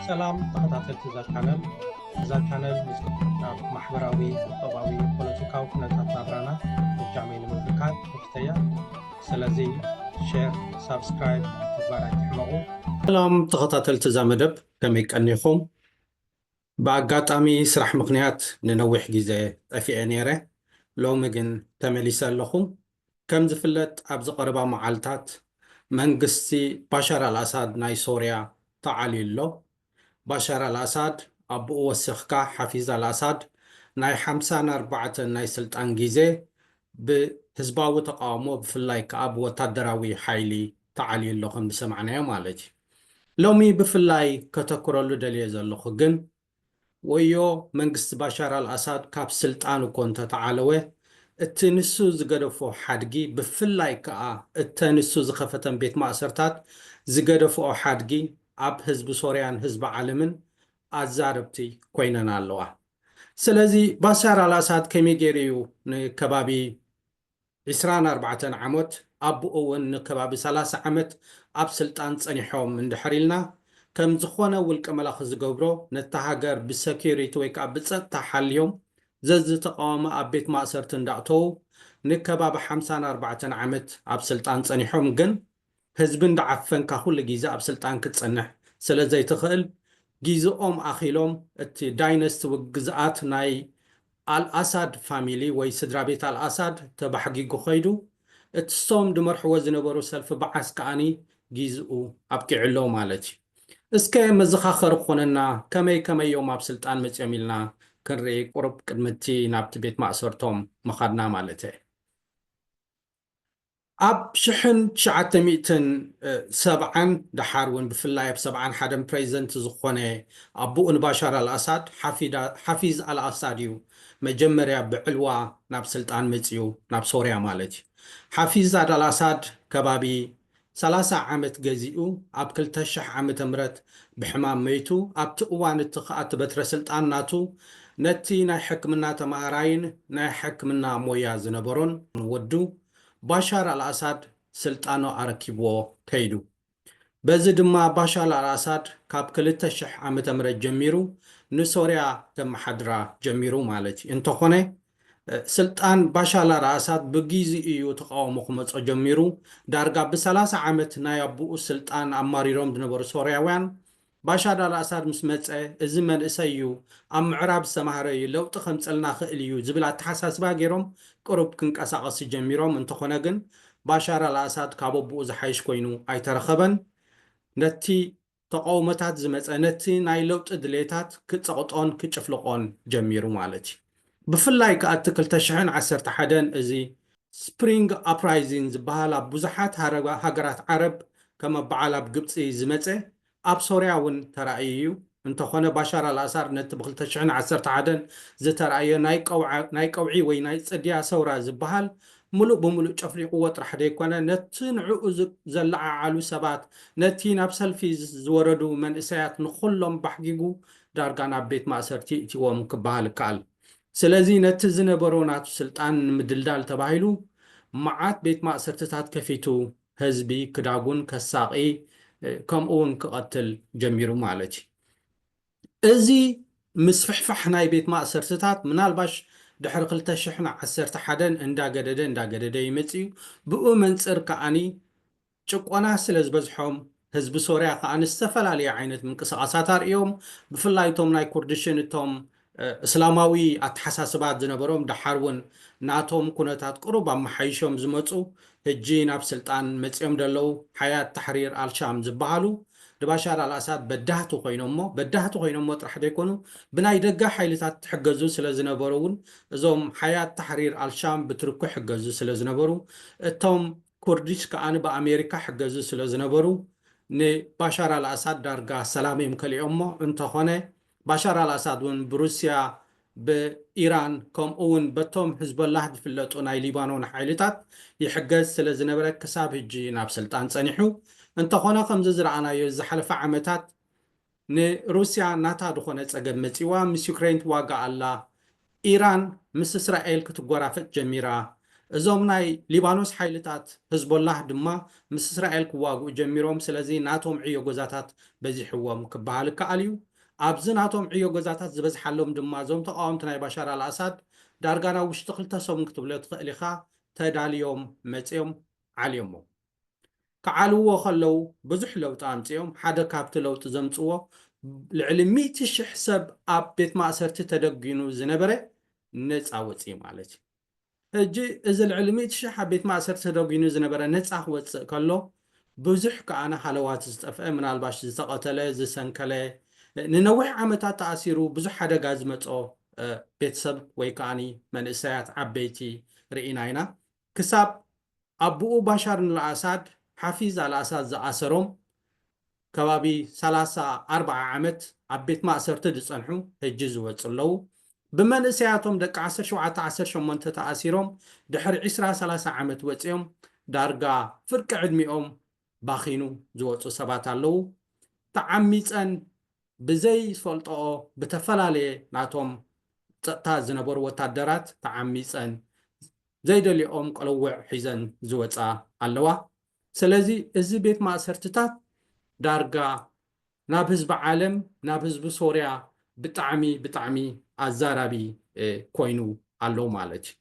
سلام تخطاتل تزال كانل نسكت محبراوي طباوي بوليتيكاو كنتات نابرانا الجامعين مملكات مكتيا سلازي شير سبسكرايب تبارك تحمقو سلام تخطاتل تزامدب كميك أنيخم بأقاتامي سرح مقنيات ننوح جيزة أفي أنيرة لو مجن تمليسا لخم كم زفلت أبز قربا معالتات منقستي بشار الأساد ناي سوريا تعالي له بشار الأساد أبو وسخكا حفيظ الأساد ناي 54 ناي سلطان جيزة بحزباو تقاومو بفلايك أبو وتدراوي حيلي تعالي اللهم بسمعنا يا مالجي لومي بفلاي كتكرولو دليل زلخو جن ويو منقست بشار الأساد كاب سلطانو كونتا تعالوه التنسو زقدفو حدقي بفلاي كا التنسو زخفتن بيت مأسرتات زقدفو حدقي أب حزب سوريان حزب عالمن أزاربتي كويننا اللوه سلازي بشار الأساد كمي جيريو كبابي 24 عمت أبو أون كبابي 3 عمت أب سلطان صنيحوم من دحريلنا كم زخونا والكملاخ زقبرو نتهاجر بالسكيوريتي ويك أبتصت حاليوم زز تقاوم أبيت مأسرتن دعتو نكباب 54 عمت أب سلطان صنيحوم جن حزبن دعفن كهول جيزة أب سلطان كتصنح سلازي تخيل جيزኦም ኣኺሎም እቲ ዳይነስቲ ውግዝኣት ናይ አልአሳድ ፋሚሊ ወይ ስድራ ቤት አልአሳድ ተባሕጊጉ ኸይዱ እቲ ስቶም ድመርሕዎ ዝነበሩ ሰልፊ በዓስ ከዓኒ ጊዝኡ ኣብቂዕሎ ማለት እዩ እስከ መዘኻኸር ኮነና ከመዮም ኣብ ስልጣን መፅኦም ኢልና ክንርኢ ቁርብ ቅድምቲ ናብቲ ቤት ማእሰርቶም መኻድና ማለት እየ ኣብ 1970 دحار ون بفلاي ب 71 بريزنت زخونه ابو بشار الاسد حفيظ الاسد يو مجمريا بعلوا ناب سلطان مصيو ناب سوريا مالتي حفيظ الاسد كبابي 30 عامت جزيو اب 2000 عامت امرت بحمام ميتو اب تقوان التخات بتر سلطان ناتو نتي ناي حكمنا تماراين ناي حكمنا مويا زنبرون ودو بشار الأسد سلطانو أركيبو كيدو بزد ما بشار الأسد كاب كلتا شح عمت أمرت جميرو نسوريا تم حدرا جميرو مالتي انتو خوني سلطان بشار الأسد بجيزي ايو تقاومو خمس جميرو دارقا بسلاسة عمت نايبو سلطان أماريروم دنبور سوريا وان بشار الأسد مسمتسة ازمن اسيو ام عراب سمهري لو تخمس لنا خئليو زبلات حساس باقيروم قرب كنك أساقس جميروم انتخونا جن بشار الأسد كابو زحيش كوينو اي ترخبن نتي تقاومتات زمت نتي نايلوت ادليتات كتسقطون كتشفلقون جميرو مالتي بفلاي كأتكل تشحن 11 ازي سبرينج ابرايزينز بحالا بوزحات هاجرات عرب كما بعالا بقبطي زمت اب سوريا ون ترأيو انتخونا بشار الأسد نت بخل تشحن 11 زترأيو ناي قوعي وي ناي صديا سورا زبحال ملو بملو تشفري قوة رح ديكونا نتين عؤز زلع علو سبات نتين أبسل في زوردو من إسايات نخلهم بحقيقو دارقانا بيت مأسرتي اتيوه مكبهال كال سلازي نتزن برونات سلطان مدلدال تبايلو معات بيت مأسرتتات كفيتو هزبي كداغون كساقي كمون كقتل جميرو مالتي ازي مسفحفح ناي بيت مأسرتتات منالباش دحر قلتا شحنا 11 اندا قدده يمصيو بؤ منصر كاني ጭቆና ስለዝበዝሖም ህዝቢ ሶርያ ከኣን ዝተፈላለዩ ዓይነት ምንቅስቃሳት ኣርእዮም ብፍላይቶም ናይ ኩርድሽን እቶም እስላማዊ ኣተሓሳስባት ዝነበሮም ድሓር እውን ናቶም ኩነታት ቁሩብ ኣመሓይሾም ዝመፁ ሕጂ ናብ ስልጣን መፅኦም ደለው ሓያት ተሕሪር ኣልሻም ዝበሃሉ ድባሻር አልአሳድ በዳህቱ ኮይኖሞ ጥራሕ ደይኮኑ ብናይ ደጋ ሓይልታት ትሕገዙ ስለዝነበሩ እውን እዞም ሓያት ተሕሪር አልሻም ብትርኩ ሕገዙ ስለዝነበሩ እቶም ኩርዲሽ ከኣን በአሜሪካ ሕገዙ ስለዝነበሩ ንባሻር አልአሳድ ዳርጋ ሰላም ከሊኦሞ እንተኾነ ባሻር አልአሳድ እውን ብሩስያ بإيران كم أون بتوم حزب الله دفلتو ناي ليبانون حيلتات يحجز سلزنبرة كساب هجي ناب سلطان صنيحو انت خونا خمز زرعنا يزحلف عمتات روسيا ناتا دخونة تسقب متيوا مس يوكرين تواقع الله إيران مس إسرائيل كتقرافت جميرة እዞም ናይ ሊባኖስ ሓይልታት ህዝቦላህ ድማ ምስ እስራኤል ክዋግኡ ጀሚሮም ስለዚ ናቶም ዕዮ ገዛታት በዚሕዎም ክበሃል ከኣል እዩ ኣብዚ ናቶም ዕዮ ገዛታት ዝበዝሓሎም ድማ እዞም ተቃወምቲ ናይ ባሻር አልኣሳድ ዳርጋ ናብ ውሽጢ 2 ሰሙን ክትብሎ ትኽእል ኢኻ ተዳልዮም መፅኦም ዓልዮሞ ክዓልዎ ከለው ብዙሕ ለውጢ ኣምፅኦም ሓደ ካብቲ ለውጢ ዘምፅዎ ልዕሊ 100,000 ሰብ ኣብ ቤት ማእሰርቲ ተደጊኑ ዝነበረ ነፃ ወፅኢ ማለት እዩ ሕጂ እዚ ልዕሊ 100,000 ኣብ ቤት ማእሰርቲ ተደጊኑ ዝነበረ ነፃ ክወፅእ ከሎ ብዙሕ ከኣነ ሃለዋት ዝጠፍአ ምናልባሽ ዝተቐተለ ዝሰንከለ ንነዊሕ ዓመታት ተኣሲሩ ብዙሕ ሓደጋ ዝመፆ ቤተሰብ ወይ ከዓኒ መንእሰያት ዓበይቲ ርኢና ኢና ክሳብ ኣቦኡ ባሻር አልኣሳድ ሓፊዝ አልኣሳድ ዝኣሰሮም ከባቢ 34 ዓመት ኣብ ቤት ማእሰርቲ ዝፀንሑ ሕጂ ዝወፁ ኣለዉ ብመንእሰያቶም ደቂ 17-18 ተኣሲሮም ድሕሪ 20-30 ዓመት ወፂኦም ዳርጋ ፍርቂ ዕድሚኦም ባኺኑ ዝወፁ ሰባት ኣለዉ ተዓሚፀን ብዘይ ዝፈልጦኦ ብተፈላለየ ናቶም ፀጥታ ዝነበሩ ወታደራት ተዓሚፀን ዘይደሊኦም ቀለውዕ ሒዘን ዝወፃ ኣለዋ ስለዚ እዚ ቤት ማእሰርትታት ዳርጋ ናብ ህዝቢ ዓለም ናብ ህዝቢ ሶርያ ብጣዕሚ ኣዛራቢ ኮይኑ ኣሎ ማለት እዩ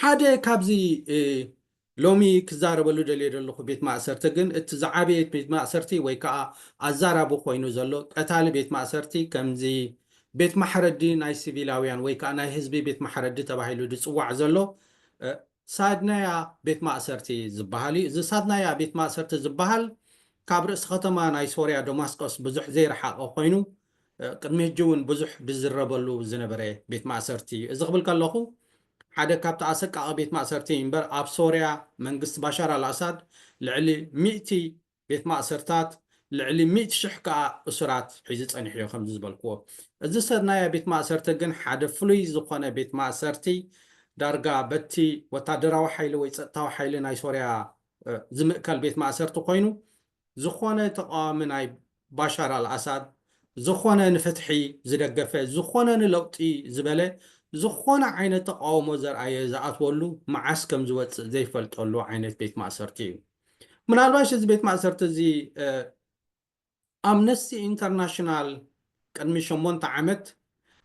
ሓደ ካብዚ ሎሚ ክዛረበሉ ደልየ ዘለኹ ቤት ማእሰርቲ ግን እቲ ዝዓበየ ቤት ማእሰርቲ ወይ ከዓ ኣዛራቢ ኮይኑ ዘሎ ቀታሊ ቤት ማእሰርቲ ከምዚ ቤት ማሕረዲ ናይ ሲቪላውያን ወይ ከዓ ናይ ህዝቢ ቤት ማሕረዲ ተባሂሉ ዝፅዋዕ ዘሎ ሳድናያ ቤት ማእሰርቲ ዝበሃል እዩ እዚ ሳድናያ ቤት ማእሰርቲ ዝበሃል ካብ ርእሲ ከተማ ናይ ሶርያ ደማስቆስ ብዙሕ ዘይረሓቐ ኮይኑ ቅድሚ ሕጂ እውን ብዙሕ ዝዝረበሉ ዝነበረ ቤት ማእሰርቲ እዩ እዚ ክብል ከለኹ ሓደ ካብቲ ኣሰቃቂ ቤት ማእሰርቲ እምበር ኣብ ሶርያ መንግስቲ ባሻር አልኣሳድ ልዕሊ 100 ቤት ማእሰርታት ልዕሊ 100,000 ከዓ እሱራት ሒዙ ፀኒሑ እዩ ከምዚ ዝበልክዎ እዚ ሰድናያ ቤት ማእሰርቲ ግን ሓደ ፍሉይ ዝኾነ ቤት ማእሰርቲ ዳርጋ በቲ ወታደራዊ ሓይሊ ወይ ፀጥታዊ ሓይሊ ናይ ሶርያ ዝምእከል ቤት ማእሰርቲ ኮይኑ ዝኾነ ተቃዋሚ ናይ ባሻር አልኣሳድ ዝኾነ ንፍትሒ ዝደገፈ ዝኾነ ንለውጢ ዝበለ ዝኾነ ዓይነት ተቃውሞ ዘርኣየ ዝኣትወሉ መዓስ ከም ዝወፅእ ዘይፈልጠሉ ዓይነት ቤት ማእሰርቲ እዩ ምናልባሽ እዚ ቤት ማእሰርቲ እዚ ኣምነስቲ ኢንተርናሽናል ቅድሚ 8 ዓመት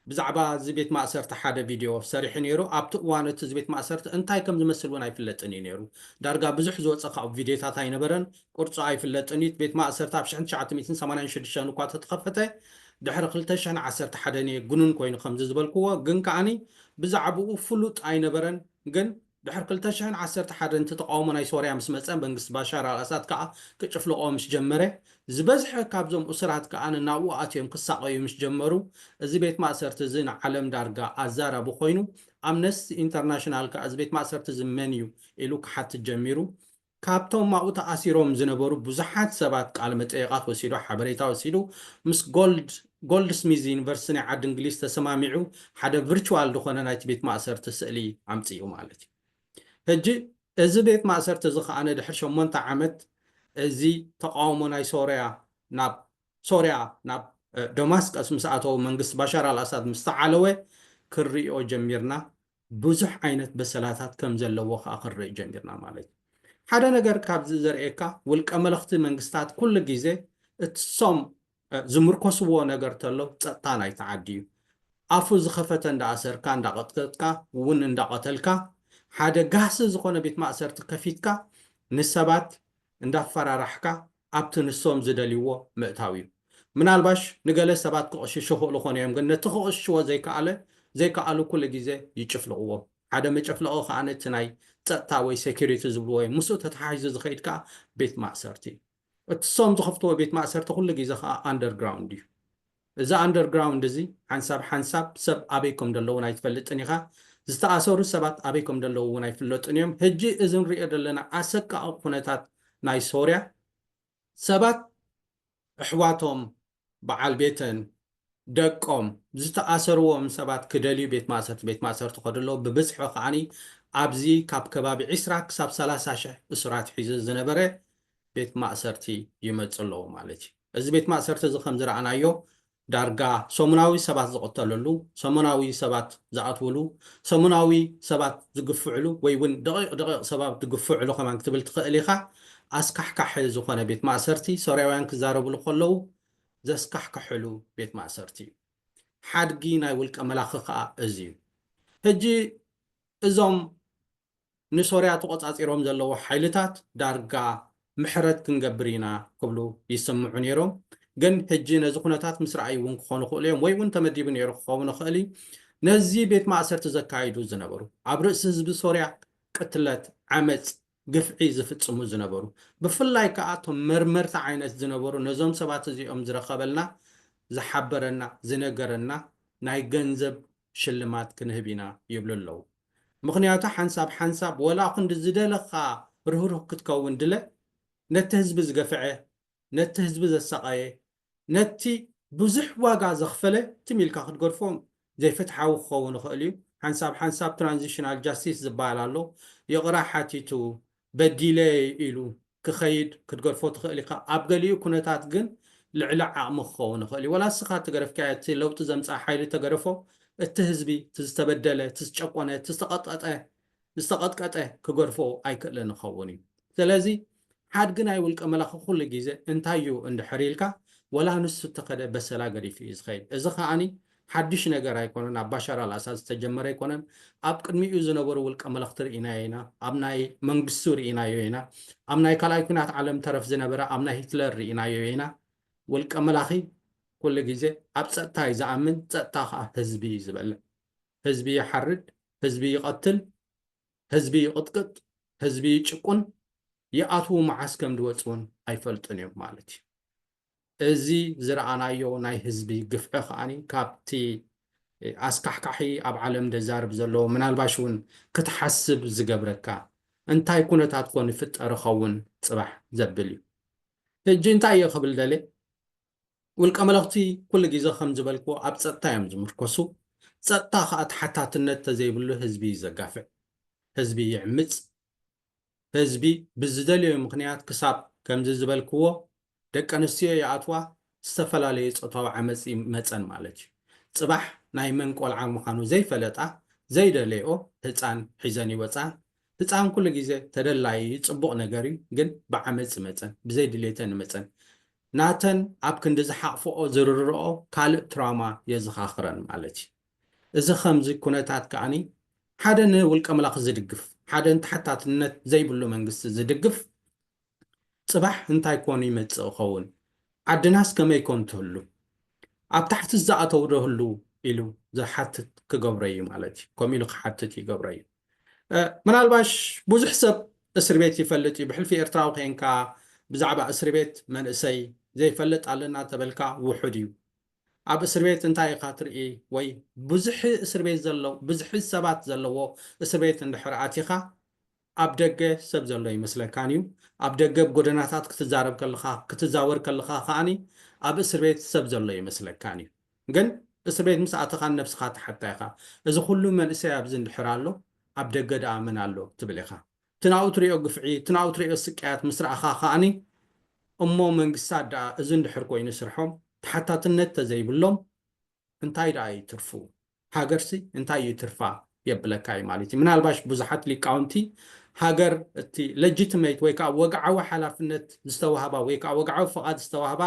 ብዛዕባ እዚ ቤት ማእሰርቲ ሓደ ቪድዮ ሰሪሑ ነይሩ ኣብቲ እዋን እቲ እዚ ቤት ማእሰርቲ እንታይ ከም ዝመስል እውን ኣይፍለጥን እዩ ነይሩ ዳርጋ ብዙሕ ዝወፀ ካብኡ ቪድዮታት ኣይነበረን ቅርፁ ኣይፍለጥን እዩ ቤት ማእሰርቲ ኣብ 1986 እኳ ተተኸፈተ ድሕሪ 2011 ጉኑን ኮይኑ ከምዚ ዝበልክዎ ግን ከዓኒ ብዛዕባኡ ፍሉጥ ኣይነበረን ግን ድሕሪ 2011 ተቃውሞ ናይ ሶርያ ምስ መፀ መንግስቲ ባሻር አልኣሳድ ከዓ ክጭፍልቆ ምስ ጀመረ ዝበዝሐ ካብዞም እሱራት ከዓ ናብኡ ኣትዮም ክሳቀዩ ምስ ጀመሩ እዚ ቤት ማእሰርቲ እዚ ንዓለም ዳርጋ ኣዛራቢ ኮይኑ ኣምነስቲ ኢንተርናሽናል ከዓ እዚ ቤት ማእሰርቲ እዚ መን እዩ ኢሉ ክሓትት ጀሚሩ ካብቶም ኣብኡ ተኣሲሮም ዝነበሩ ብዙሓት ሰባት ቃል መጠየቃት ወሲዱ ሓበሬታ ወሲዱ ምስ ጎልድ ስሚዝ ዩኒቨርሲቲ ናይ ዓዲ እንግሊዝ ተሰማሚዑ ሓደ ቨርቹዋል ዝኾነ ናይቲ ቤት ማእሰርቲ ስእሊ ኣምፅኡ ማለት እዩ ሕጂ እዚ ቤት ማእሰርቲ እዚ ከዓ ድሕሪ 8 ዓመት እዚ ተቃውሞ ናይ ሶርያ ናብ ደማስቀስ ምስ ኣተው መንግስቲ ባሻር አልኣሳድ ምስ ተዓለወ ክሪኦ ጀሚርና ብዙሕ ዓይነት በሰላታት ከም ዘለዎ ከዓ ክርኢ ጀሚርና ማለት እዩ ሓደ ነገር ካብዚ ዘርእየካ ውልቀ መልእኽቲ መንግስታት ኩሉ ግዜ እትሶም ዝምርኮስዎ ነገር ተሎ ፀጥታ ናይ ተዓዲ እዩ ኣፉ ዝኸፈተ እንዳኣሰርካ እንዳቐጥቀጥካ እውን እንዳቐተልካ ሓደ ጋሲ ዝኾነ ቤት ማእሰርቲ ከፊትካ ንሰባት እንዳፈራራሕካ ኣብቲ ንሶም ዝደልይዎ ምእታው እዩ ምናልባሽ ንገለ ሰባት ክቕሽሹ ክእሉ ኮኑ እዮም ግን ነቲ ክቕሽሽዎ ዘይከኣሉ ኩሉ ግዜ ይጭፍልቕዎ ሓደ መጨፍለቆ ከዓ ነቲ ናይ ፀጥታ ወይ ሴኪሪቲ ዝብልዎ ወይ ምስኡ ተተሓሒዙ ዝኸይድ ከዓ ቤት ማእሰርቲ እቲ ሶም ዝኸፍትዎ ቤት ማእሰርቲ ኩሉ ግዜ ከዓ ኣንደርግራውንድ እዩ እዚ ኣንደርግራውንድ እዚ ሓንሳብ ሰብ ኣበይኩም ደለዉ ኣይትፈልጥን ኢኻ ዝተኣሰሩ ሰባት ኣበይኩም ደለዉ እውን ኣይፍለጡን እዮም ሕጂ እዚ ንሪኦ ዘለና ኣሰቃቂ ኩነታት ናይ ሶርያ ሰባት ኣሕዋቶም በዓል ቤተን ደቆም ዝተኣሰርዎም ሰባት ክደልዩ ቤት ማእሰርቲ ከደሎ ብብዝሒ ከዓኒ ኣብዚ ካብ ከባቢ 20 ክሳብ 30,000 እሱራት ሒዙ ዝነበረ ቤት ማእሰርቲ ይመፅ ኣለዎ ማለት እዩ እዚ ቤት ማእሰርቲ እዚ ከም ዝረኣናዮ ዳርጋ ሰሙናዊ ሰባት ዝቕተለሉ ሰሙናዊ ሰባት ዝኣትውሉ ሰሙናዊ ሰባት ዝግፍዕሉ ወይ እውን ደቂቕ ሰባት ዝግፍዕሉ ከማን ክትብል ትኽእል ኢኻ ኣስካሕካሒ ዝኾነ ቤት ማእሰርቲ ሶርያውያን ክዛረብሉ ከለዉ ዘስካሕክሕሉ ቤት ማእሰርቲ እዩ ሓድጊ ናይ ውልቀ መላኺ ከዓ እዚ እዩ ሕጂ እዞም ንሶርያ ተቆፃፂሮም ዘለዉ ሓይልታት ዳርጋ ምሕረት ክንገብር ኢና ክብሉ ይስምዑ ነይሮም ግን ሕጂ ነዚ ኩነታት ምስ ረኣዩ እውን ክኾኑ ክእሉ እዮም ወይ እውን ተመዲቡ ነይሩ ክኸውን ይኽእል እዩ ነዚ ቤት ማእሰርቲ ዘካይዱ ዝነበሩ ኣብ ርእሲ ህዝቢ ሶርያ ቅትለት ዓመፅ ግፍዒ ዝፍፅሙ ዝነበሩ ብፍላይ ከዓ እቶም መርመርቲ ዓይነት ዝነበሩ ነዞም ሰባት እዚኦም ዝረኸበልና ዝሓበረና ዝነገረና ናይ ገንዘብ ሽልማት ክንህብ ኢና ይብሉ ኣለዉ ምክንያቱ ሓንሳብ ወላ ክንዲ ዝደለኻ ርህሩህ ክትከውን ድለ ነቲ ህዝቢ ዝገፍዐ ነቲ ህዝቢ ዘሰቃየ ነቲ ብዙሕ ዋጋ ዘኽፈለ ትሚልካ ክትገድፎም ዘይፍትሓዊ ክኸውን ይኽእል እዩ ሓንሳብ ትራንዚሽናል ጃስቲስ ዝበሃል ኣሎ ይቕራ ሓቲቱ በዲለ ኢሉ ክኸይድ ክትገድፎ ትኽእል ኢኻ ኣብ ገሊኡ ኩነታት ግን ልዕሊ ዓቕሚ ክኸውን ይኽእል እዩ ወላ ንስኻ እትገረፍካ እቲ ለውጢ ዘምፃእ ሓይሊ ተገረፎ እቲ ህዝቢ ትዝተበደለ ትዝጨቆነ ዝተቐጥቀጠ ክገድፎ ኣይክእልን ይኸውን እዩ ስለዚ ሓድጊ ናይ ውልቀ መላኺ ኩሉ ግዜ እንታይ እዩ እንድሕር ኢልካ ወላ ንሱ ተኸደ በሰላ ገዲፉ እዩ ዝኸይድ እዚ ከዓኒ ሓድሽ ነገር ኣይኮነን ኣብ ባሻር አልኣሳድ ዝተጀመረ ኣይኮነን ኣብ ቅድሚኡ ዝነበሩ ውልቀ መላኽቲ ርኢናዮ ኢና ኣብ ናይ መንግስቱ ርኢናዮ ኢና ኣብ ናይ ካልኣይ ኩናት ዓለም ተረፍ ዝነበረ ኣብ ናይ ሂትለር ርኢናዮ ኢና ውልቀ መላኺ ኩሉ ግዜ ኣብ ፀጥታ እዩ ዝኣምን ፀጥታ ከዓ ህዝቢ እዩ ዝበልዕ ህዝቢ ይሓርድ ህዝቢ ይቐትል ህዝቢ ይቕጥቅጥ ህዝቢ ይጭቁን ይኣትዉ መዓስ ከም ድወፅውን ኣይፈልጡን እዮም ማለት እዩ እዚ ዝረኣናዮ ናይ ህዝቢ ግፍዒ ከዓኒ ካብቲ ኣስካሕካሒ ኣብ ዓለም ደዛርብ ዘለዎ ምናልባሽ እውን ክትሓስብ ዝገብረካ እንታይ ኩነታት ኮን ይፍጠር ይኸውን ፅባሕ ዘብል እዩ ሕጂ እንታይ እየ ክብል ደለ ውልቀ መላኽቲ ኩሉ ግዜ ከም ዝበልክዎ ኣብ ፀጥታ እዮም ዝምርኮሱ ፀጥታ ከዓ ተሓታትነት ተዘይብሉ ህዝቢ ዘጋፍዕ ህዝቢ ይዕምፅ ህዝቢ ብዝደልዮ ምክንያት ክሳብ ከምዚ ዝበልክዎ ደቂ ኣንስትዮ ይኣትዋ ዝተፈላለዩ ፆታዊ ዓመፅ መፀን ማለት እዩ ፅባሕ ናይ መን ቆልዓ ምዃኑ ዘይፈለጣ ዘይደለዮ ህፃን ሒዘን ይወፃ ህፃን ኩሉ ግዜ ተደላይ ፅቡቕ ነገር እዩ ግን ብዓመፅ መፀን ብዘይድሌተን መፀን ናተን ኣብ ክንዲ ዝሓቕፍኦ ዝርርኦ ካልእ ትራውማ የዘኻኽረን ማለት እዩ እዚ ከምዚ ኩነታት ከዓኒ ሓደ ንውልቀ መላኺ ዝድግፍ ሓደ ንተሓታትነት ዘይብሉ መንግስቲ ዝድግፍ ፅባሕ እንታይ ኮኑ ይመፅእ ይኸውን ዓድናስ ከመይ ኮን ትህሉ ኣብ ታሕቲ ዝኣተው ደህሉ ኢሉ ዝሓትት ክገብሮ እዩ ማለት እዩ ከምኡ ኢሉ ክሓትት ይገብሮ እዩ ምናልባሽ ብዙሕ ሰብ እስር ቤት ይፈልጥ እዩ ብሕልፊ ኤርትራዊ ኮንካ ብዛዕባ እስር ቤት መንእሰይ ዘይፈልጥ ኣለና ተበልካ ውሑድ እዩ ኣብ እስር ቤት እንታይ ኢኻ ትርኢ ወይ ብዙሕ እስር ቤት ዘለዎ ብዙሕ ሰባት ዘለዎ እስር ቤት እንድሕር ኣቲኻ ኣብ ደገ ሰብ ዘሎ ይመስለካን እዩ ኣብ ደገ ጎደናታት ክትዛረብ ከለኻ ክትዛወር ከለኻ ከዓኒ ኣብ እስር ቤት ሰብ ዘሎ ይመስለካን እዩ ግን እስር ቤት ምስ ኣተኻ ነብስኻ ተሓታ ኢኻ እዚ ኩሉ መንእሰይ ኣብዚ እንድሕር ኣሎ ኣብ ደገ ደኣ ምን ኣሎ ትብል ኢኻ ትናኡ ትሪኦ ግፍዒ ትናኡ ትሪኦ ስቃያት ምስ ረኣኻ ከዓኒ እሞ መንግስታት ደኣ እዚ እንድሕር ኮይኑ ስርሖም ተሓታትነት ተዘይብሎም እንታይ ደኣ ይትርፉ ሃገርሲ እንታይ እዩ ትርፋ የብለካ እዩ ማለት እዩ ምናልባሽ ብዙሓት ሊቃውንቲ ሃገር እቲ ለጂትሜት ወይ ከዓ ወግዓዊ ሓላፍነት ዝተዋህባ ወይ ከዓ ወግዓዊ ፍቓድ ዝተዋህባ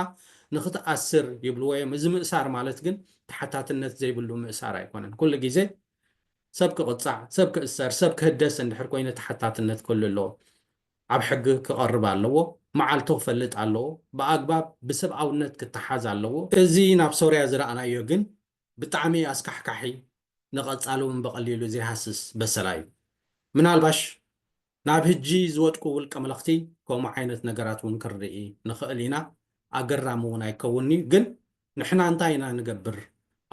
ንክትኣስር ይብልዎ እዮም እዚ ምእሳር ማለት ግን ተሓታትነት ዘይብሉ ምእሳር ኣይኮነን ኩሉ ግዜ ሰብ ክቕፃዕ ሰብ ክእሰር ሰብ ክህደስ እንድሕር ኮይኑ ተሓታትነት ክህሉ ኣለዎ ኣብ ሕጊ ክቐርብ ኣለዎ መዓልቱ ክፈልጥ ኣለዎ ብኣግባብ ብሰብኣውነት ክትሓዝ ኣለዎ እዚ ናብ ሶርያ ዝረኣናዮ ግን ብጣዕሚ ኣስካሕካሒ ንቐፃሊ እውን ብቐሊሉ ዘይሃስስ በሰላ እዩ ምናልባሽ ናብ ሕጂ ዝወድቁ ውልቀ መላኽቲ ከምኡ ዓይነት ነገራት እውን ክንርኢ ንኽእል ኢና ኣገራሚ እውን ኣይከውኒ ግን ንሕና እንታይ ኢና ንገብር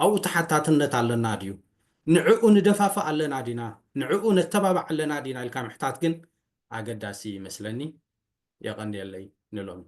ኣብኡ ተሓታትነት ኣለና ድዩ ንዕኡ ንደፋፍእ ኣለና ዲና ንዕኡ ነተባባዕ ኣለና ዲና ኢልካ ምሕታት ግን ኣገዳሲ ይመስለኒ የቐንየለይ ንሎሚ